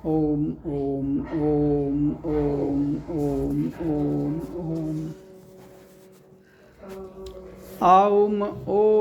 Om Om Om Om Om Om Om आउम आउम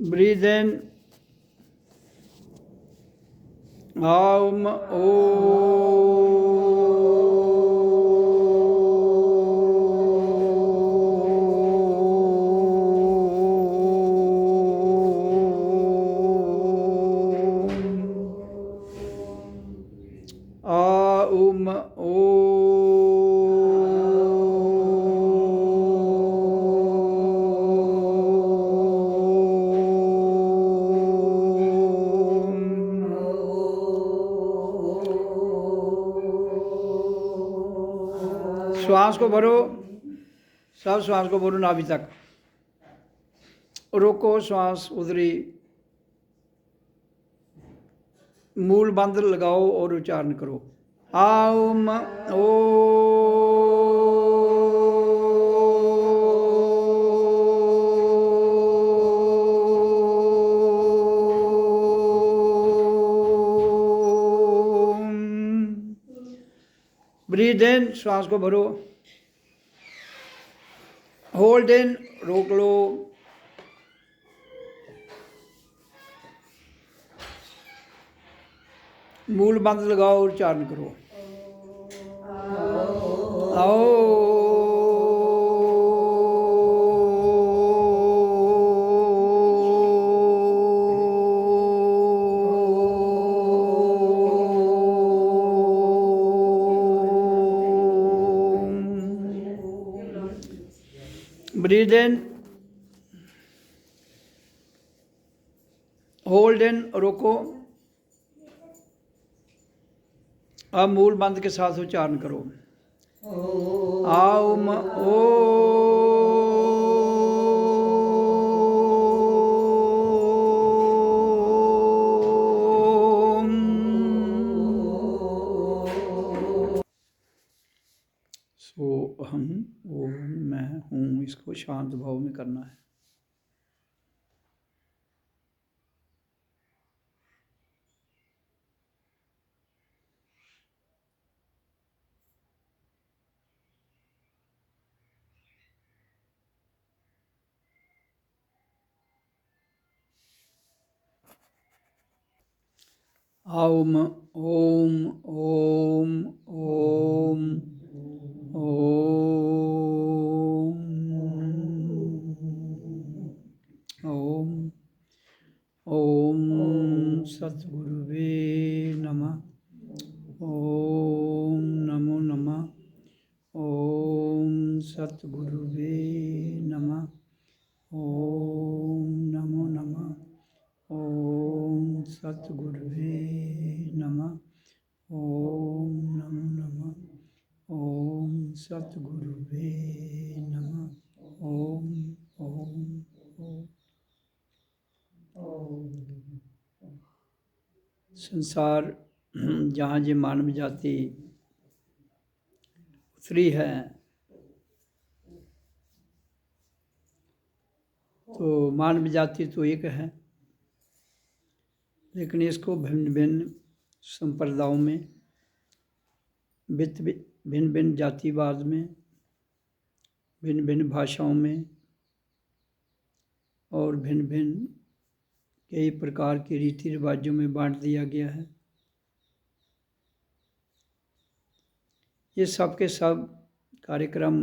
Breathe in. Aum Aum श्वास को भरो, सब श्वास को भरो नाभि तक। रोको श्वास उधरी, मूल बंद लगाओ और उच्चारण करो। आउम ब्रीथ इन, श्वास को भरो। होल्ड इन, रोक लो। मूल बंद लगाओ और उच्चारण करो। आओ ब्रीथ इन, होल्ड इन, रोको। अब मूल बंद के साथ उच्चारण करो। आउम सो अहम ओम मैं हूँ, इसको शांत भाव में करना है। आउम ओम ओम ओम ओम ओम ओम सद्गुरुवे नमः। ओम नमो नमः। ओम सद्गुरुवे नमः। ओम नमो नमः। ओम सद्गुरुवे नमः। ओम नमो नमः। ओम सद्गुरुवे नमः। ओम ओम ओम। संसार जहाँ ये मानव जाति उतरी है, तो मानव जाति तो एक है, लेकिन इसको भिन्न भिन्न संप्रदायों में, भिन्न भिन्न जातिवाद में, भिन्न भिन्न भाषाओं में और भिन्न भिन्न कई प्रकार के रीति रिवाजों में बांट दिया गया है। ये सब के सब कार्यक्रम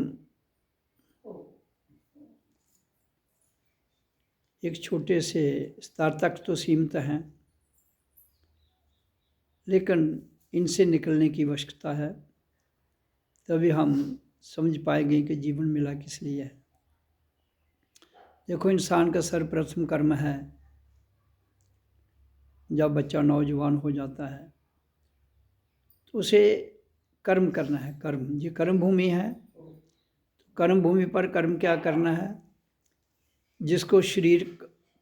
एक छोटे से स्तर तक तो सीमित हैं, लेकिन इनसे निकलने की आवश्यकता है, तभी हम समझ पाएंगे कि जीवन मिला किस लिए है। देखो, इंसान का सर्वप्रथम कर्म है, जब बच्चा नौजवान हो जाता है तो उसे कर्म करना है। कर्म, ये कर्म भूमि है। कर्म भूमि पर कर्म क्या करना है, जिसको शरीर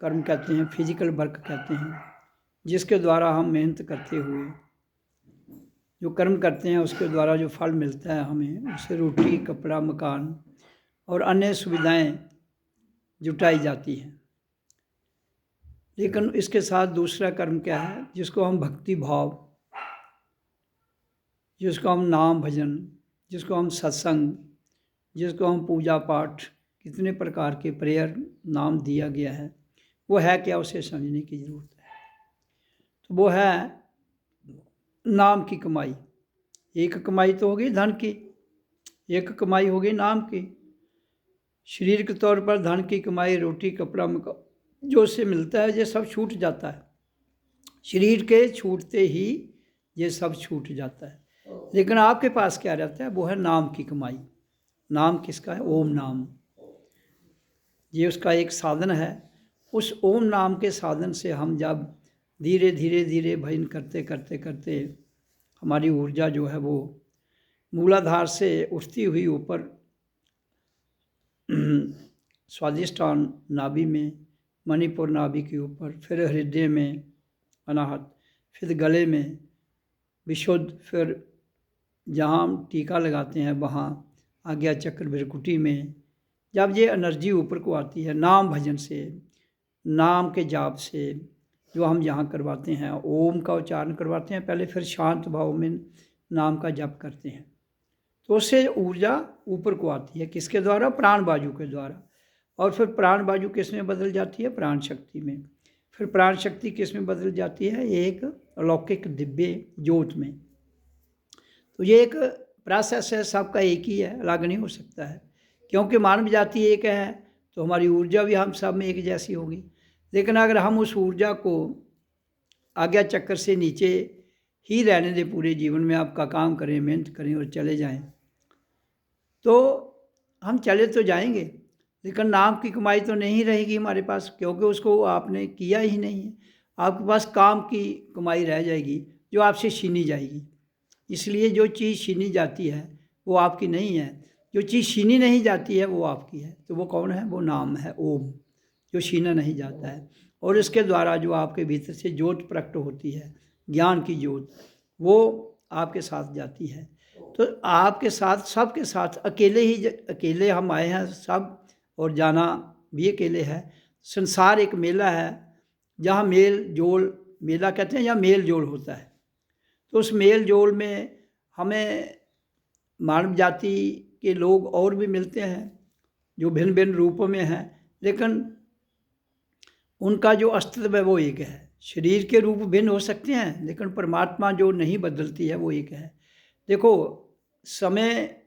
कर्म कहते हैं, फिजिकल वर्क कहते हैं, जिसके द्वारा हम मेहनत करते हुए जो कर्म करते हैं उसके द्वारा जो फल मिलता है हमें, उससे रोटी, कपड़ा, मकान और अन्य सुविधाएं जुटाई जाती हैं। लेकिन इसके साथ दूसरा कर्म क्या है, जिसको हम भक्ति भाव, जिसको हम नाम भजन, जिसको हम सत्संग, जिसको हम पूजा पाठ, कितने प्रकार के प्रेयर नाम दिया गया है, वो है क्या, उसे समझने की ज़रूरत है। तो वो है नाम की कमाई। एक कमाई तो होगी धन की, एक कमाई होगी नाम की। शरीर के तौर पर धन की कमाई, रोटी, कपड़ा, मकान जो उससे मिलता है, ये सब छूट जाता है। शरीर के छूटते ही ये सब छूट जाता है। लेकिन आपके पास क्या रहता है, वो है नाम की कमाई। नाम किसका है, ओम नाम। ये उसका एक साधन है। उस ओम नाम के साधन से हम जब धीरे धीरे धीरे भजन करते करते करते हमारी ऊर्जा जो है वो मूलाधार से उठती हुई ऊपर स्वादिष्ठान नाभि में, मणिपुर नाभि के ऊपर, फिर हृदय में अनाहत, फिर गले में विशुद्ध, फिर जहाँ हम टीका लगाते हैं वहाँ आज्ञा चक्र भृकुटी में, जब ये एनर्जी ऊपर को आती है नाम भजन से, नाम के जाप से जो हम यहाँ करवाते हैं, ओम का उच्चारण करवाते हैं पहले, फिर शांत भाव में नाम का जप करते हैं, तो उससे ऊर्जा ऊपर को आती है। किसके द्वारा, प्राण बाजू के द्वारा। और फिर प्राण बाजू किस में बदल जाती है, प्राण शक्ति में। फिर प्राण शक्ति किस में बदल जाती है, एक अलौकिक दिव्य ज्योत में। तो ये एक प्रोसेस है, सबका एक ही है, अलग नहीं हो सकता है। क्योंकि मानव जाति एक है तो हमारी ऊर्जा भी हम सब में एक जैसी होगी। लेकिन अगर हम उस ऊर्जा को आज्ञा चक्र से नीचे ही रहने दें, पूरे जीवन में आपका काम करें, मेहनत करें और चले जाएं, तो हम चले तो जाएंगे लेकिन नाम की कमाई तो नहीं रहेगी हमारे पास, क्योंकि उसको आपने किया ही नहीं है। आपके पास काम की कमाई रह जाएगी जो आपसे छीनी जाएगी। इसलिए जो चीज़ छीनी जाती है वो आपकी नहीं है, जो चीज़ छीनी नहीं जाती है वो आपकी है। तो वो कौन है, वो नाम है ओम, जो छीना नहीं जाता है। और इसके द्वारा जो आपके भीतर से ज्योत प्रकट होती है, ज्ञान की ज्योत, वो आपके साथ जाती है। तो आपके साथ, सबके साथ, अकेले हम आए हैं सब, और जाना भी अकेले है। संसार एक मेला है जहाँ मेल जोल, मेला कहते हैं, या मेल जोल होता है। तो उस मेल जोल में हमें मानव जाति के लोग और भी मिलते हैं जो भिन्न भिन्न रूपों में हैं, लेकिन उनका जो अस्तित्व है वो एक है। शरीर के रूप भिन्न हो सकते हैं लेकिन परमात्मा जो नहीं बदलती है वो एक है। देखो, समय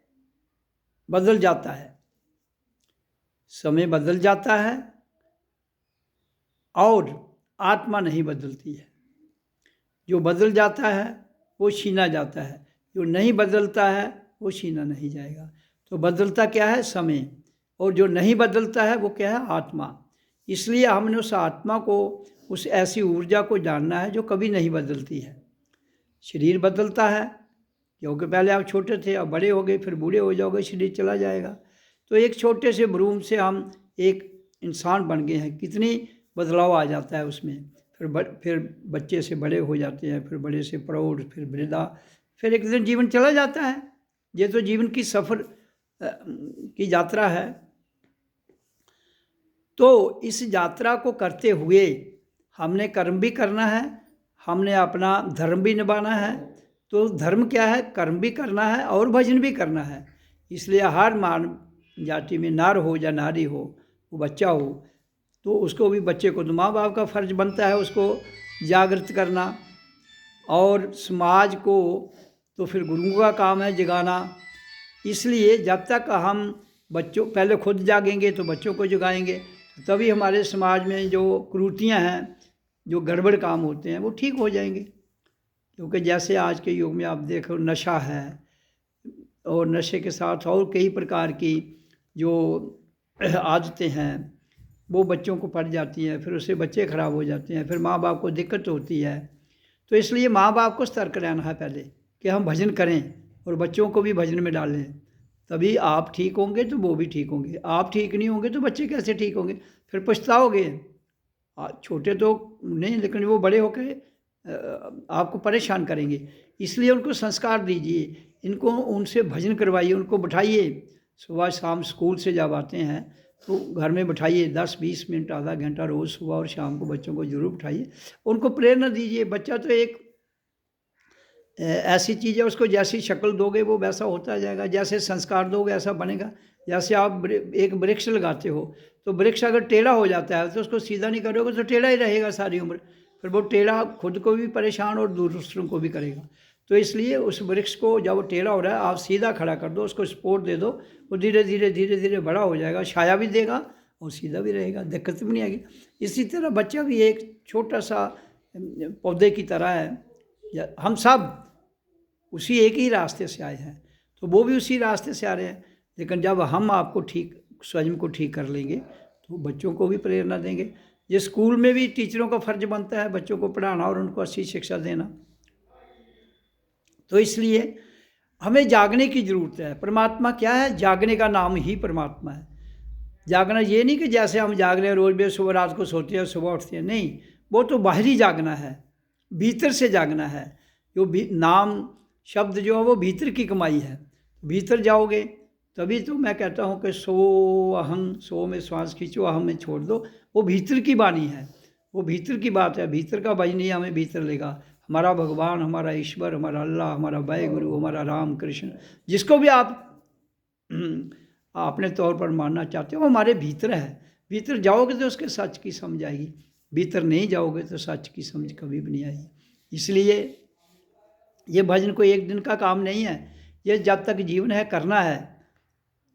बदल जाता है, समय बदल जाता है और आत्मा नहीं बदलती है। जो बदल जाता है वो छीना जाता है, जो नहीं बदलता है वो छीना नहीं जाएगा। तो बदलता क्या है, समय, और जो नहीं बदलता है वो क्या है, आत्मा। इसलिए हमने उस आत्मा को, उस ऐसी ऊर्जा को जानना है जो कभी नहीं बदलती है। शरीर बदलता है क्योंकि पहले आप छोटे थे, अब बड़े हो गए, फिर बूढ़े हो जाओगे, शरीर चला जाएगा। तो एक छोटे से भ्रूण से हम एक इंसान बन गए हैं, कितनी बदलाव आ जाता है उसमें। फिर बच्चे से बड़े हो जाते हैं, फिर बड़े से प्रौढ़, फिर वृद्धा, फिर एक दिन जीवन चला जाता है। ये तो जीवन की सफ़र की यात्रा है। तो इस यात्रा को करते हुए हमने कर्म भी करना है, हमने अपना धर्म भी निभाना है। तो धर्म क्या है, कर्म भी करना है और भजन भी करना है। इसलिए हर मानव जाति में, नर हो या नारी हो, वो बच्चा हो, तो उसको भी, बच्चे को तो माँ बाप का फ़र्ज बनता है उसको जागृत करना, और समाज को तो फिर गुरुओं का काम है जगाना। इसलिए जब तक हम बच्चों, पहले खुद जागेंगे तो बच्चों को जगाएंगे, तभी हमारे समाज में जो कुरीतियाँ हैं, जो गड़बड़ काम होते हैं वो ठीक हो जाएंगे। क्योंकि जैसे आज के युग में आप देखो, नशा है, और नशे के साथ और कई प्रकार की जो आदतें हैं वो बच्चों को पड़ जाती हैं, फिर उससे बच्चे ख़राब हो जाते हैं, फिर माँ बाप को दिक्कत होती है। तो इसलिए माँ बाप को सतर्क रहना है पहले कि हम भजन करें, और बच्चों को भी भजन में डालें। तभी आप ठीक होंगे तो वो भी ठीक होंगे। आप ठीक नहीं होंगे तो बच्चे कैसे ठीक होंगे? फिर पछताओगे। छोटे तो नहीं, लेकिन वो बड़े होकर आपको परेशान करेंगे। इसलिए उनको संस्कार दीजिए, इनको उनसे भजन करवाइए, उनको बिठाइए। सुबह शाम स्कूल से जब आते हैं तो घर में बिठाइए, 10-20 मिनट, आधा घंटा रोज़ सुबह और शाम को बच्चों को ज़रूर बिठाइए। उनको प्रेरणा दीजिए। बच्चा तो एक ऐसी चीज़ है, उसको जैसी शक्ल दोगे वो वैसा होता जाएगा, जैसे संस्कार दोगे ऐसा बनेगा। जैसे आप एक वृक्ष लगाते हो, तो वृक्ष अगर टेढ़ा हो जाता है तो उसको सीधा नहीं करोगे तो टेढ़ा ही रहेगा सारी उम्र। फिर वो टेढ़ा खुद को भी परेशान और दूसरों को भी करेगा। तो इसलिए उस वृक्ष को जब वो टेढ़ा हो रहा है, आप सीधा खड़ा कर दो, उसको सपोर्ट दे दो, वो धीरे धीरे धीरे धीरे बड़ा हो जाएगा, छाया भी देगा और सीधा भी रहेगा, दिक्कत भी नहीं आएगी। इसी तरह बच्चा भी एक छोटा सा पौधे की तरह है। हम सब उसी एक ही रास्ते से आए हैं, तो वो भी उसी रास्ते से आ रहे हैं। लेकिन जब हम आपको ठीक, स्वयं को ठीक कर लेंगे तो बच्चों को भी प्रेरणा देंगे। ये स्कूल में भी टीचरों का फर्ज बनता है बच्चों को पढ़ाना और उनको अच्छी शिक्षा देना। तो इसलिए हमें जागने की ज़रूरत है। परमात्मा क्या है? जागने का नाम ही परमात्मा है। जागना ये नहीं कि जैसे हम जाग रहे हैं रोज़ बेर, सुबह रात को सोते हैं सुबह उठते हैं, नहीं, वो तो बाहरी जागना है, भीतर से जागना है। जो भी नाम शब्द जो है वो भीतर की कमाई है। भीतर जाओगे तभी तो मैं कहता हूँ कि सो अहं, सो में श्वास खींचो, अहम में छोड़ दो। वो भीतर की वाणी है, वो भीतर की बात है। भीतर का भजन ही हमें भीतर लेगा। हमारा भगवान, हमारा ईश्वर, हमारा अल्लाह, हमारा वाहेगुरु, हमारा राम कृष्ण, जिसको भी आप अपने तौर पर मानना चाहते हो, वो हमारे भीतर है। भीतर जाओगे तो उसके सच की समझ आएगी, भीतर नहीं जाओगे तो सच की समझ कभी भी नहीं आएगी। इसलिए ये भजन कोई एक दिन का काम नहीं है, ये जब तक जीवन है करना है।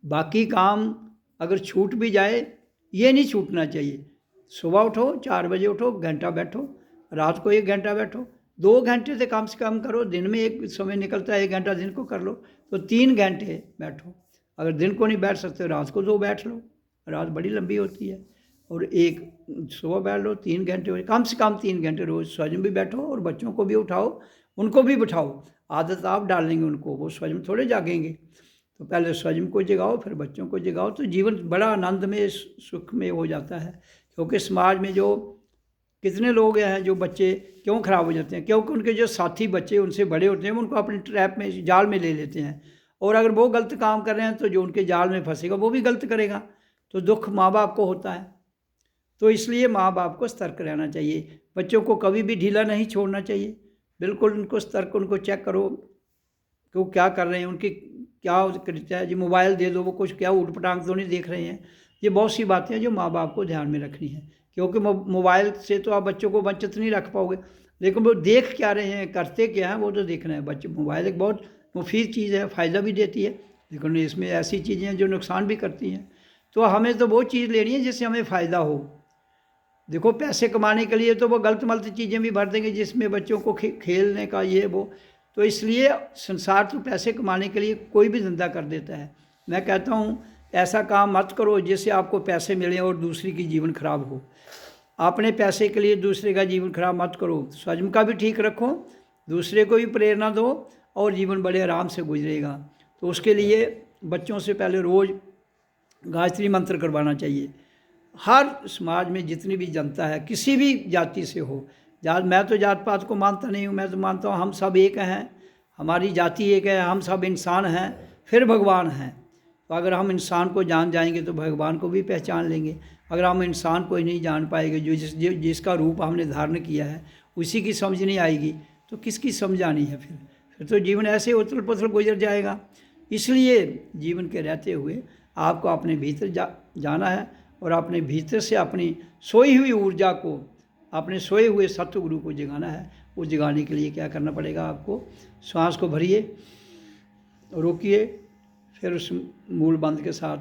बाकी काम अगर छूट भी जाए, ये नहीं छूटना चाहिए। सुबह उठो 4 बजे उठो, घंटा बैठो, रात को 1 घंटा बैठो, 2 घंटे से कम करो। दिन में एक समय निकलता है, 1 घंटा दिन को कर लो, तो 3 घंटे बैठो। अगर दिन को नहीं बैठ सकते रात को 2 बैठ लो, रात बड़ी लंबी होती है। और एक सुबह बैठ लो 3 घंटे, कम से कम 3 घंटे रोज़ स्वयं भी बैठो और बच्चों को भी उठाओ, उनको भी बिठाओ। आदत आप डालेंगे उनको, वो स्वयं थोड़े जागेंगे। तो पहले स्वयं को जगाओ, फिर बच्चों को जगाओ, तो जीवन बड़ा आनंद में, सुख में हो जाता है। क्योंकि समाज में जो कितने लोग हैं जो बच्चे क्यों ख़राब हो जाते हैं? क्योंकि उनके जो साथी बच्चे उनसे बड़े होते हैं, उनको अपने ट्रैप में, जाल में ले लेते हैं। और अगर वो गलत काम कर रहे हैं तो जो उनके जाल में फंसेगा वो भी गलत करेगा। तो दुख माँ बाप को होता है। तो इसलिए माँ बाप को सतर्क रहना चाहिए। बच्चों को कभी भी ढीला नहीं छोड़ना चाहिए। बिल्कुल उनको सतर्क, उनको चेक करो कि वो क्या कर रहे हैं, उनकी क्या कृत्य है। जी मोबाइल दे दो, वो कुछ क्या ऊट-पटांग तो नहीं देख रहे हैं। ये बहुत सी बातें हैं जो माँ बाप को ध्यान में रखनी है। क्योंकि मोबाइल से तो आप बच्चों को वंचित नहीं रख पाओगे, लेकिन वो देख क्या रहे हैं, करते क्या हैं, वो तो देखना है। बच्चे, मोबाइल एक बहुत मुफीद चीज़ है, फ़ायदा भी देती है, लेकिन इसमें ऐसी चीज़ें हैं जो नुकसान भी करती हैं। तो हमें तो वो चीज़ लेनी है जिससे हमें फ़ायदा हो। देखो पैसे कमाने के लिए तो वो गलत मलत चीज़ें भी भर देंगे जिसमें बच्चों को खेलने का ये वो। तो इसलिए संसार तो पैसे कमाने के लिए कोई भी धंधा कर देता है। मैं कहता हूँ ऐसा काम मत करो जिससे आपको पैसे मिलें और दूसरी की जीवन खराब हो। अपने पैसे के लिए दूसरे का जीवन खराब मत करो, स्वयं का भी ठीक रखो, दूसरे को भी प्रेरणा दो और जीवन बड़े आराम से गुजरेगा। तो उसके लिए बच्चों से पहले रोज़ गायत्री मंत्र करवाना चाहिए। हर समाज में जितनी भी जनता है, किसी भी जाति से हो, मैं तो जात पात को मानता नहीं हूँ। मैं तो मानता हूँ हम सब एक हैं, हमारी जाति एक है, हम सब इंसान हैं, फिर भगवान हैं। तो अगर हम इंसान को जान जाएंगे तो भगवान को भी पहचान लेंगे। अगर हम इंसान को ही नहीं जान पाएंगे, जिसका रूप हमने धारण किया है उसी की समझ नहीं आएगी, तो किसकी समझ आनी है? फिर तो जीवन ऐसे उथल पुथल गुजर जाएगा। इसलिए जीवन के रहते हुए आपको अपने भीतर जाना है और अपने भीतर से अपनी सोई हुई ऊर्जा को, अपने सोए हुए सत्वगुरु को जगाना है। वो जगाने के लिए क्या करना पड़ेगा आपको? श्वास को भरिए, रोकिए, फिर उस मूल बंद के साथ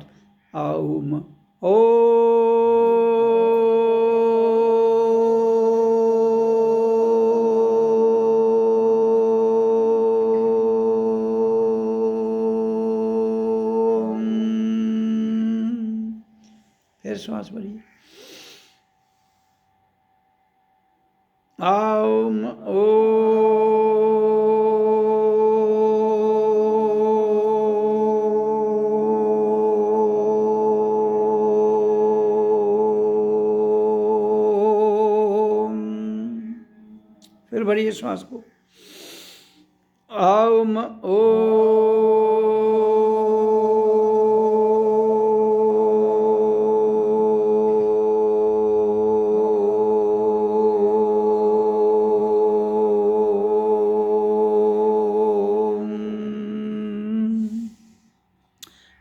ओम फिर श्वास भरिए, ओम भरिए श्वास को। ओम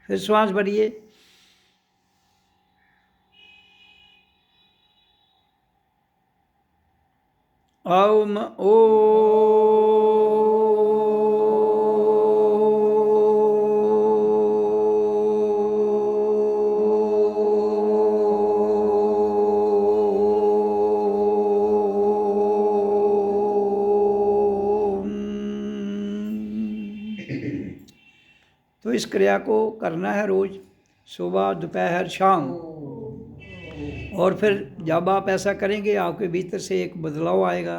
फिर श्वास भरिए। ओम तो इस क्रिया को करना है रोज़, सुबह दोपहर शाम। और फिर जब आप ऐसा करेंगे आपके भीतर से एक बदलाव आएगा,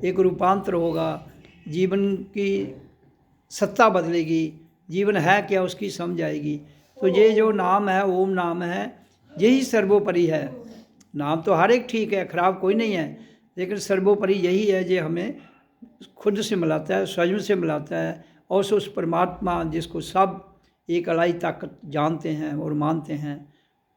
एक रूपांतर होगा, जीवन की सत्ता बदलेगी, जीवन है क्या उसकी समझ आएगी। तो ये जो नाम है, ओम नाम है, यही सर्वोपरि है। नाम तो हर एक ठीक है, खराब कोई नहीं है, लेकिन सर्वोपरि यही है जो हमें खुद से मिलाता है, स्वयं से मिलाता है, और उस परमात्मा जिसको सब एक अलाई ताकत जानते हैं और मानते हैं,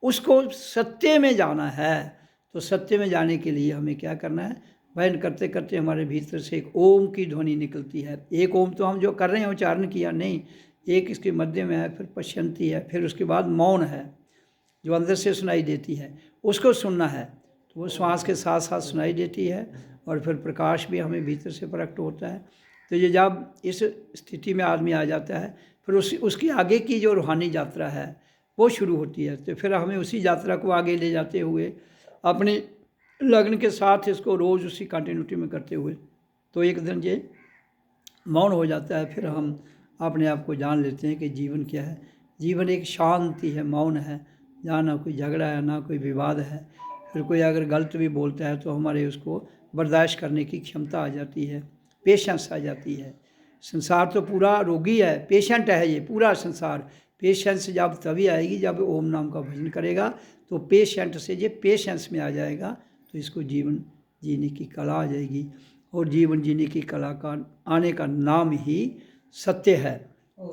उसको सत्य में जाना है। तो सत्य में जाने के लिए हमें क्या करना है, भजन करते करते हमारे भीतर से एक ओम की ध्वनि निकलती है। एक ओम तो हम जो कर रहे हैं उच्चारण किया नहीं, एक इसके मध्य में है, फिर पश्यंती है, फिर उसके बाद मौन है जो अंदर से सुनाई देती है, उसको सुनना है। तो वो श्वास के साथ साथ सुनाई देती है, और फिर प्रकाश भी हमें भीतर से प्रकट होता है। तो ये जब इस स्थिति में आदमी आ जाता है, फिर उसकी आगे की जो रूहानी यात्रा है वो शुरू होती है। तो फिर हमें उसी यात्रा को आगे ले जाते हुए अपनी लगन के साथ इसको रोज़ उसी कंटिन्यूटी में करते हुए, तो एक दिन ये मौन हो जाता है। फिर हम अपने आप को जान लेते हैं कि जीवन क्या है। जीवन एक शांति है, मौन है, जहाँ ना कोई झगड़ा है, ना कोई विवाद है। फिर कोई अगर गलत भी बोलता है तो हमारे उसको बर्दाश्त करने की क्षमता आ जाती है, पेशेंस आ जाती है। संसार तो पूरा रोगी है, पेशेंट है ये पूरा संसार। पेशेंस जब तभी आएगी जब ओम नाम का भजन करेगा, तो पेशेंट से ये पेशेंस में आ जाएगा, तो इसको जीवन जीने की कला आ जाएगी। और जीवन जीने की कला का आने का नाम ही सत्य है।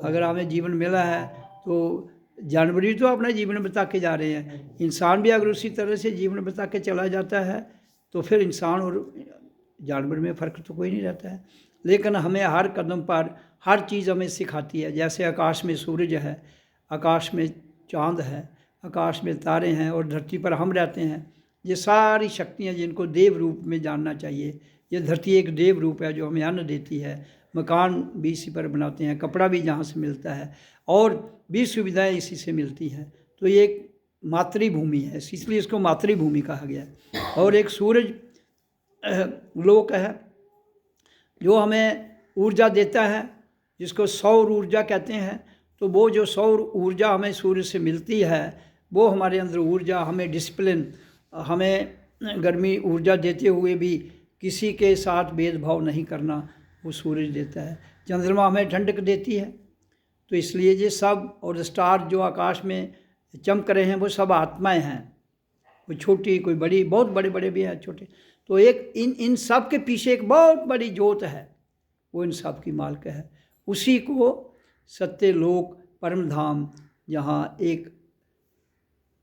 अगर हमें जीवन मिला है तो जानवर भी तो अपना जीवन बिता के जा रहे हैं, इंसान भी अगर उसी तरह से जीवन बिता के चला जाता है तो फिर इंसान और जानवर में फ़र्क तो कोई नहीं रहता है। लेकिन हमें हर कदम पर हर चीज़ हमें सिखाती है। जैसे आकाश में सूरज है, आकाश में चाँद है, आकाश में तारे हैं, और धरती पर हम रहते हैं। ये सारी शक्तियाँ जिनको देव रूप में जानना चाहिए। ये धरती एक देव रूप है जो हमें अन्न देती है, मकान भी इसी पर बनाते हैं, कपड़ा भी जहाँ से मिलता है, और भी सुविधाएं इसी से मिलती हैं। तो ये एक मातृभूमि है, इसलिए इसको मातृभूमि कहा गया है। और एक सूरज लोक है जो हमें ऊर्जा देता है, जिसको सौर ऊर्जा कहते हैं। तो वो जो सौर ऊर्जा हमें सूर्य से मिलती है, वो हमारे अंदर ऊर्जा, हमें डिसिप्लिन, हमें गर्मी ऊर्जा देते हुए भी किसी के साथ भेदभाव नहीं करना, वो सूरज देता है। चंद्रमा हमें ठंडक देती है। तो इसलिए ये सब, और स्टार जो आकाश में चमक रहे हैं, वो सब आत्माएं हैं, कोई छोटी कोई बड़ी, बहुत बड़े बड़े भी हैं, छोटे। तो एक इन सब के पीछे एक बहुत बड़ी ज्योत है, वो इन सब की मालिक है। उसी को सत्य लोक परम धाम, जहाँ एक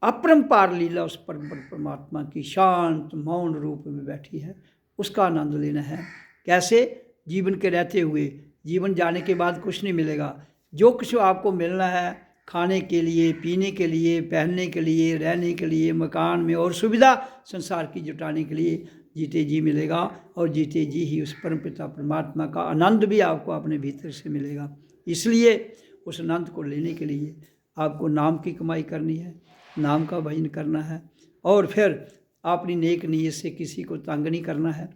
अपरंपार लीला उस परमात्मा की शांत मौन रूप में बैठी है, उसका आनंद लेना है। कैसे? जीवन के रहते हुए। जीवन जाने के बाद कुछ नहीं मिलेगा। जो कुछ आपको मिलना है, खाने के लिए, पीने के लिए, पहनने के लिए, रहने के लिए, मकान में और सुविधा संसार की जुटाने के लिए, जीते जी मिलेगा। और जीते जी ही उस परमपिता परमात्मा का आनंद भी आपको अपने भीतर से मिलेगा। इसलिए उस आनंद को लेने के लिए आपको नाम की कमाई करनी है, नाम का भजन करना है, और फिर अपनी नेक नीयत से किसी को तंग नहीं करना है,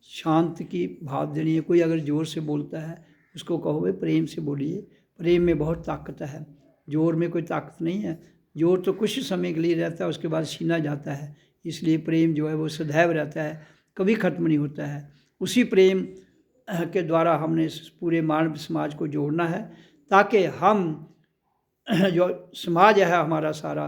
शांत की भाव देनी है। कोई अगर ज़ोर से बोलता है उसको कहो भाई प्रेम से बोलिए, प्रेम में बहुत ताकत है, जोर में कोई ताकत नहीं है। जोर तो कुछ समय के लिए रहता है, उसके बाद छीना जाता है। इसलिए प्रेम जो है वो सदैव रहता है, कभी ख़त्म नहीं होता है। उसी प्रेम के द्वारा हमने पूरे मानव समाज को जोड़ना है, ताकि हम जो समाज है हमारा सारा,